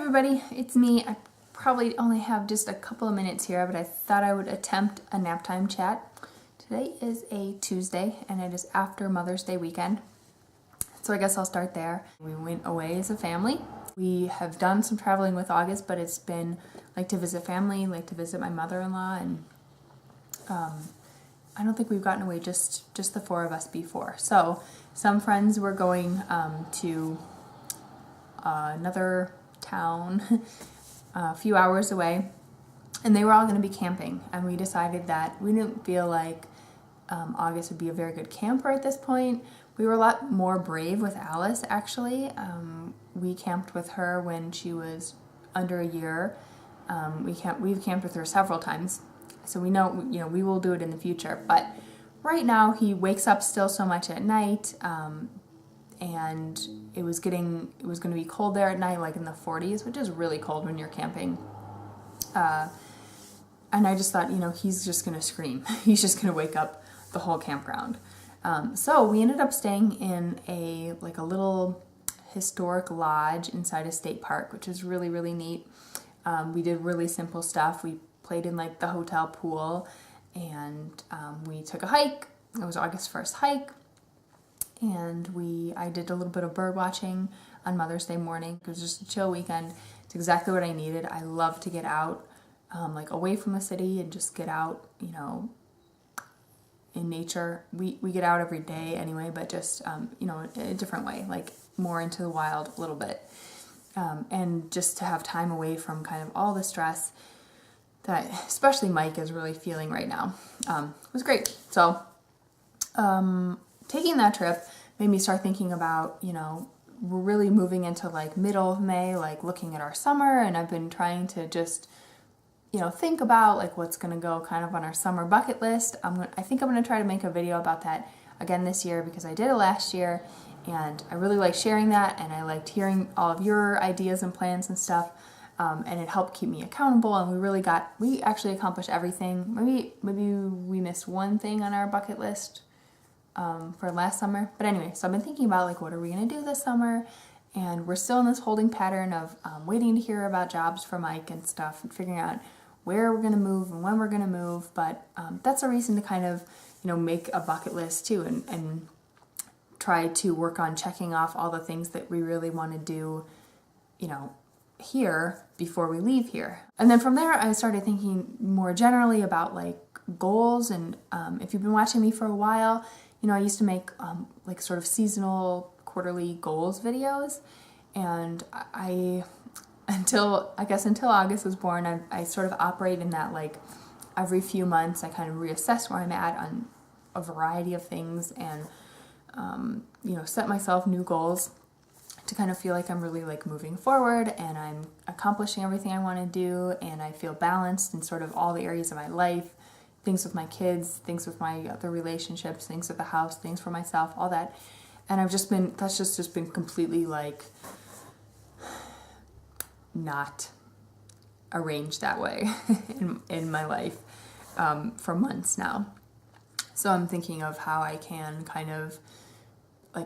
everybody, it's me. I probably only have just a couple of minutes here, but I thought I would attempt a naptime chat. Today is a Tuesday and it is after Mother's Day weekend. So I guess I'll start there. We went away as a family. We have done some traveling with August, but it's been like to visit family, like to visit my mother-in-law, and I don't think we've gotten away just the four of us before. So some friends were going to another town a few hours away, and they were all going to be camping, and we decided that we didn't feel like August would be a very good camper at this point. We were a lot more brave with Alice, actually. We camped with her when she was under a year. We've camped with her several times, so we know, we will do it in the future. But right now he wakes up still so much at night, and it was going to be cold there at night, like in the 40s, which is really cold when you're camping. And I just thought, he's just going to scream. He's just going to wake up the whole campground. So we ended up staying in a little historic lodge inside a state park, which is really, really neat. We did really simple stuff. We played in the hotel pool, and we took a hike. It was August 1st hike, and I did a little bit of bird watching on Mother's Day morning. It was just a chill weekend. It's exactly what I needed. I love to get out, away from the city and just get out, in nature. We get out every day anyway, but just, in a different way, more into the wild a little bit. And just to have time away from kind of all the stress that especially Mike is really feeling right now. It was great. So taking that trip made me start thinking about, we're really moving into middle of May, looking at our summer, and I've been trying to just, think about what's going to go kind of on our summer bucket list. I think I'm going to try to make a video about that again this year, because I did it last year, and I really like sharing that, and I liked hearing all of your ideas and plans and stuff, and it helped keep me accountable, and we actually accomplished everything. Maybe we missed one thing on our bucket list for last summer, but anyway, so I've been thinking about what are we going to do this summer, and we're still in this holding pattern of waiting to hear about jobs for Mike and stuff, and figuring out where we're going to move and when we're going to move, but that's a reason to kind of, make a bucket list too, and try to work on checking off all the things that we really want to do, here before we leave here. And then from there, I started thinking more generally about goals, and if you've been watching me for a while, I used to make sort of seasonal quarterly goals videos, and until August was born, I sort of operate in that every few months I kind of reassess where I'm at on a variety of things, and set myself new goals to kind of feel like I'm really moving forward, and I'm accomplishing everything I want to do, and I feel balanced in sort of all the areas of my life, things with my kids, things with my other relationships, things with the house, things for myself, all that. And that's just been completely not arranged that way in my life for months now. So I'm thinking of how I can kind of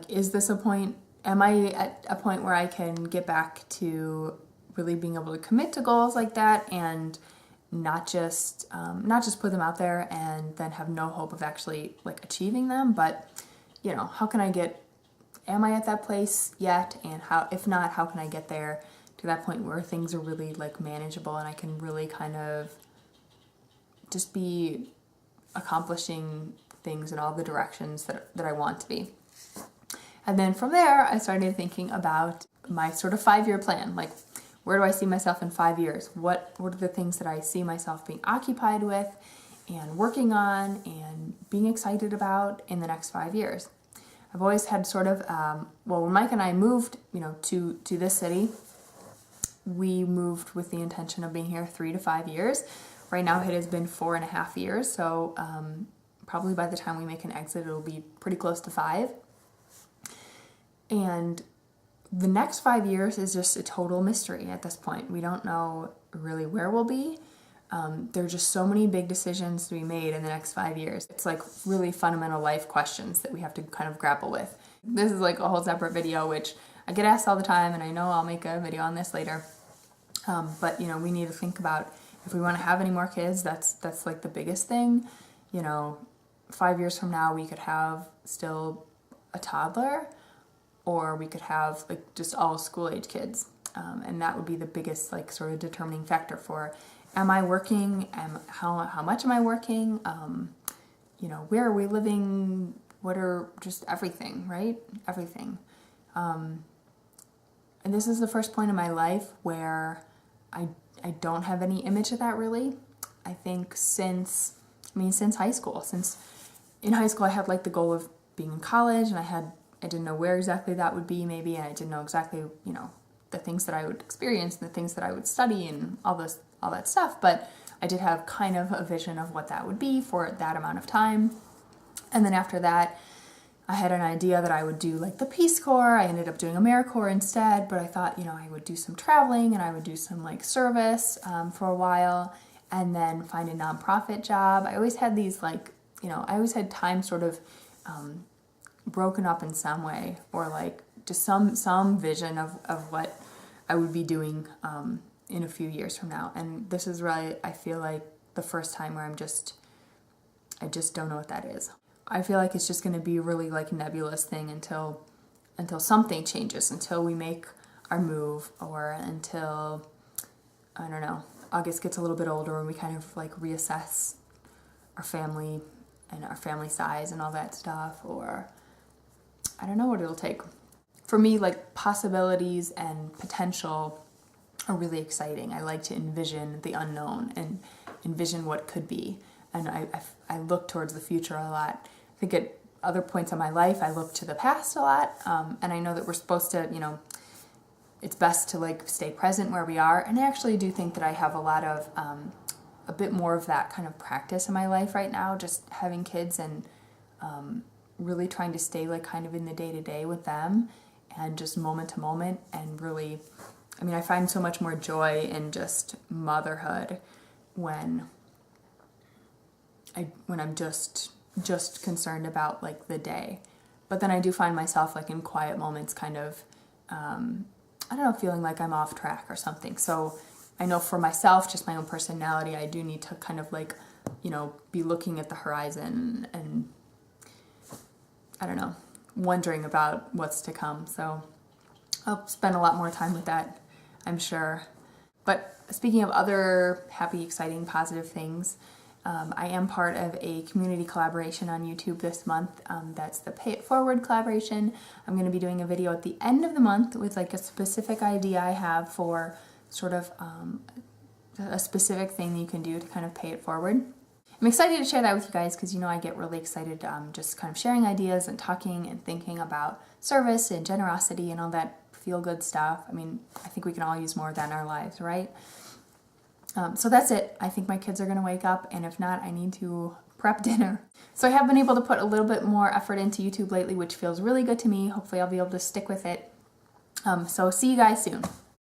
is this a point? Am I at a point where I can get back to really being able to commit to goals like that, and not just put them out there and then have no hope of actually achieving them, but how can am I at that place yet, and if not, how can I get there to that point where things are really manageable, and I can really kind of just be accomplishing things in all the directions that I want to be. And then from there, I started thinking about my sort of 5-year plan. Where do I see myself in 5 years? What are the things that I see myself being occupied with and working on and being excited about in the next 5 years? I've always had sort of, when Mike and I moved, to this city, we moved with the intention of being here 3 to 5 years. Right now it has been 4.5 years, so probably by the time we make an exit, it'll be pretty close to 5. And the next 5 years is just a total mystery at this point. We don't know really where we'll be. There are just so many big decisions to be made in the next 5 years. It's really fundamental life questions that we have to kind of grapple with. This is a whole separate video, which I get asked all the time, and I know I'll make a video on this later. But, you know, we need to think about if we want to have any more kids, that's like the biggest thing. You know, 5 years from now, we could have still a toddler, or we could have like just all school age kids. And that would be the biggest like sort of determining factor for, am I working? How much am I working? You know, where are we living? What are just everything, right? Everything. And this is the first point in my life where I don't have any image of that really. I think since high school. Since in high school I had like the goal of being in college, and I didn't know where exactly that would be maybe, and I didn't know exactly, you know, the things that I would experience and the things that I would study and all that stuff, but I did have kind of a vision of what that would be for that amount of time. And then after that, I had an idea that I would do like the Peace Corps. I ended up doing AmeriCorps instead, but I thought, you know, I would do some traveling and I would do some like service for a while, and then find a nonprofit job. I always had these like, you know, I always had time sort of broken up in some way, or like just some vision of what I would be doing in a few years from now. And this is really, I feel like, the first time where I just don't know what that is. I feel like it's just going to be a really like nebulous thing until something changes, until we make our move, or until, I don't know, August gets a little bit older and we kind of like reassess our family and our family size and all that stuff, or I don't know what it'll take. For me, like, possibilities and potential are really exciting. I like to envision the unknown and envision what could be. And I look towards the future a lot. I think at other points in my life, I look to the past a lot. And I know that we're supposed to, you know, it's best to like stay present where we are. And I actually do think that I have a lot of, a bit more of that kind of practice in my life right now, just having kids and really trying to stay like kind of in the day-to-day with them and just moment to moment. And really, I mean, I find so much more joy in just motherhood when I'm just concerned about like the day. But then I do find myself like in quiet moments kind of, I don't know, feeling like I'm off track or something. So I know for myself, just my own personality, I do need to kind of like, you know, be looking at the horizon and, I don't know, wondering about what's to come. So I'll spend a lot more time with that, I'm sure. But speaking of other happy, exciting, positive things, I am part of a community collaboration on YouTube this month. That's the Pay It Forward collaboration. I'm going to be doing a video at the end of the month with like a specific idea I have for sort of a specific thing that you can do to kind of pay it forward. I'm excited to share that with you guys because, you know, I get really excited just kind of sharing ideas and talking and thinking about service and generosity and all that feel-good stuff. I mean, I think we can all use more of that in our lives, right? So that's it. I think my kids are going to wake up, and if not, I need to prep dinner. So I have been able to put a little bit more effort into YouTube lately, which feels really good to me. Hopefully I'll be able to stick with it. So see you guys soon.